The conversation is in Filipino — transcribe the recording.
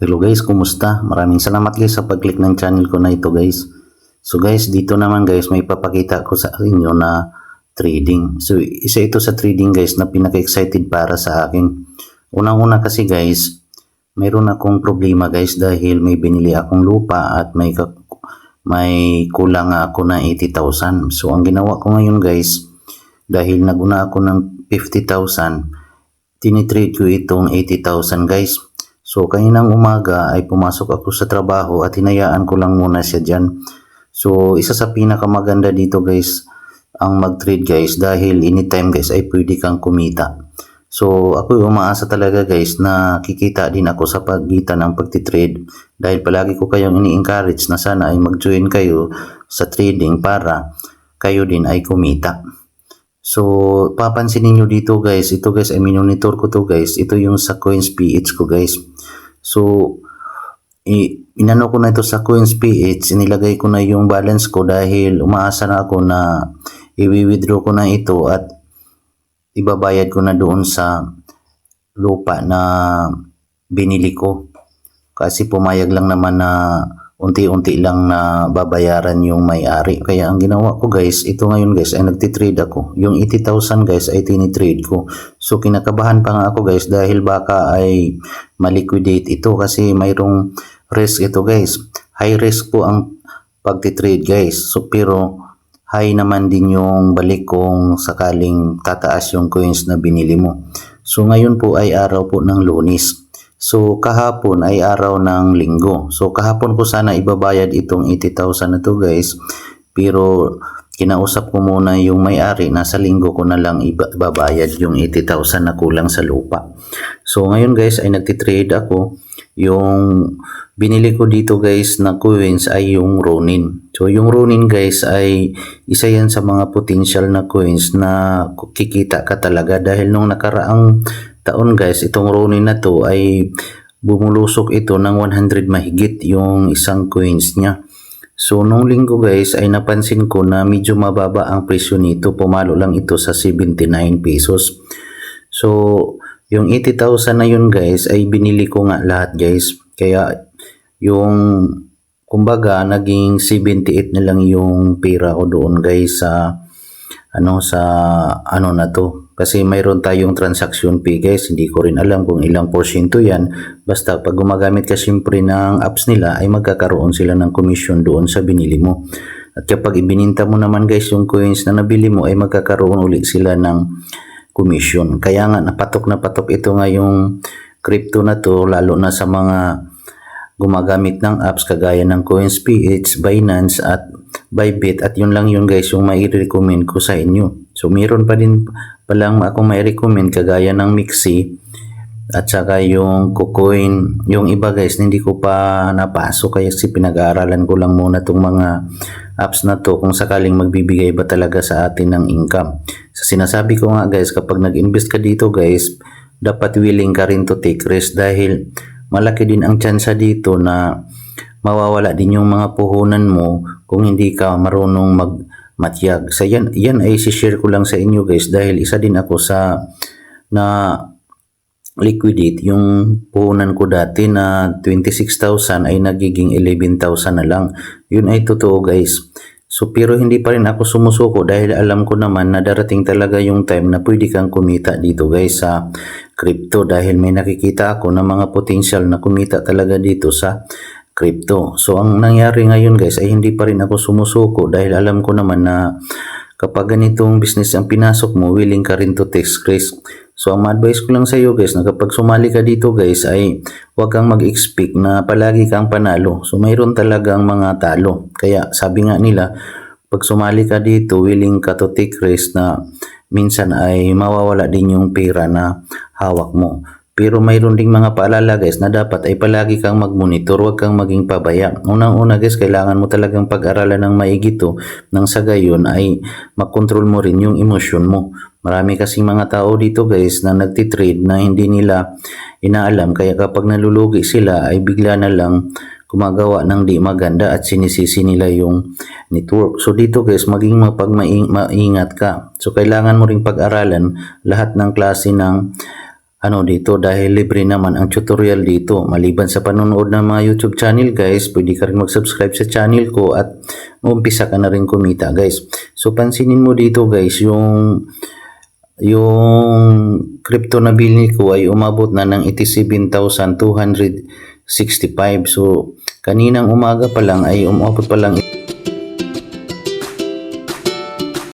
Hello guys, kumusta? Maraming salamat guys sa pag-click ng channel ko na ito guys. So guys, dito naman guys, may papakita ko sa inyo na trading. So isa ito sa trading guys na pinaka-excited para sa akin. Unang-una kasi guys, mayroon akong problema guys dahil may binili akong lupa at may kulang ako na 80,000. So ang ginawa ko ngayon guys, dahil naguna ako ng 50,000, tinitrade ko itong 80,000 guys. So kaninang umaga ay pumasok ako sa trabaho at hinayaan ko lang muna siya dyan. So isa sa pinakamaganda dito guys ang mag-trade guys dahil anytime guys ay pwede kang kumita. So ako umaasa talaga guys na kikita din ako sa pagitan ng pagtitrade dahil palagi ko kayong ini-encourage na sana ay mag-join kayo sa trading para kayo din ay kumita. So, papansinin nyo dito guys, ito guys ay minonitor ko to guys, ito yung sa CoinsPH ko guys. So, inano ko na ito sa CoinsPH, inilagay ko na yung balance ko dahil umaasa na ako na i-withdraw ko na ito at ibabayad ko na doon sa lupa na binili ko. Kasi pumayag lang naman na unti-unti lang na babayaran yung may-ari. Kaya ang ginawa ko guys, ito ngayon guys ay nagtitrade ako. Yung 80,000 guys ay tinitrade ko. So kinakabahan pa nga ako guys dahil baka ay maliquidate ito kasi mayroong risk ito guys. High risk po ang pagtitrade guys. So pero high naman din yung balik kung sakaling tataas yung coins na binili mo. So ngayon po ay araw po ng Lunes. So kahapon ay araw ng Linggo. So kahapon ko sana ibabayad itong 80,000 na to guys. Pero kinausap ko muna yung may-ari na sa Linggo ko na lang ibabayad yung 80,000 na kulang sa lupa. So ngayon guys ay nagtitrade ako. Yung binili ko dito guys na coins ay yung Ronin. So yung Ronin guys ay isa yan sa mga potential na coins na kikita ka talaga dahil nung nakaraang taon guys, itong Ronin na to ay bumulusok ito ng 100 mahigit yung isang coins niya. So nung Linggo guys ay napansin ko na medyo mababa ang presyo nito, pumalo lang ito sa 79 pesos. So yung 80,000 na yun guys ay binili ko nga lahat guys. Kaya yung kumbaga naging 78 na lang yung pera ko doon guys sa ano na to. Kasi mayroon tayong transaction fee guys, hindi ko rin alam kung ilang porsyento yan. Basta pag gumagamit ka siyempre ng apps nila ay magkakaroon sila ng commission doon sa binili mo. At kapag ibininta mo naman guys yung coins na nabili mo ay magkakaroon ulit sila ng commission. Kaya nga napatok ito ngayong crypto na to lalo na sa mga gumagamit ng apps kagaya ng CoinsPH, Binance at Bybit at yun lang yun guys yung mai-recommend ko sa inyo. So meron pa din palang akong mai-recommend kagaya ng Mixi at saka yung KuCoin. Yung iba guys hindi ko pa napasok kaya pinag-aaralan ko lang muna itong mga apps na to kung sakaling magbibigay ba talaga sa atin ng income. So sinasabi ko nga guys kapag nag-invest ka dito guys dapat willing ka rin to take risk dahil malaki din ang tsansa dito na mawawala din yung mga puhunan mo kung hindi ka marunong magmatyag. So yan ay share ko lang sa inyo guys dahil isa din ako sa na liquidate yung puhunan ko dati na 26,000 ay nagiging 11,000 na lang. Yun ay totoo guys. So pero hindi pa rin ako sumusuko dahil alam ko naman na darating talaga yung time na pwede kang kumita dito guys sa crypto dahil may nakikita ako na mga potential na kumita talaga dito sa crypto. So ang nangyari ngayon guys ay hindi pa rin ako sumusuko dahil alam ko naman na kapag ganitong business ang pinasok mo, willing ka rin to take risk. So ang advice ko lang sa iyo guys na kapag sumali ka dito guys ay huwag kang mag-expect na palagi kang panalo. So mayroon talagang mga talo. Kaya sabi nga nila pag sumali ka dito willing ka to take risk na minsan ay mawawala din yung pera na hawak mo. Pero mayroon ding mga paalala guys na dapat ay palagi kang mag-monitor, huwag kang maging pabaya. Unang-una guys, kailangan mo talagang pag-aralan ng maigi to nang sa gayon ay makontrol mo rin yung emosyon mo. Marami kasing mga tao dito guys na nagtitrade na hindi nila inaalam kaya kapag nalulugi sila ay bigla na lang gumagawa ng di maganda at sinisisi nila yung network. So dito guys, maging maingat ka. So kailangan mo ring pag-aralan lahat ng klase ng ano dito dahil libre naman ang tutorial dito. Maliban sa panonood ng mga YouTube channel guys, pwede ka rin mag-subscribe sa channel ko at umpisa ka na rin kumita guys. So pansinin mo dito guys, yung crypto na bilhin ko ay umabot na ng 87,265. So kaninang umaga pa lang ay umabot pa lang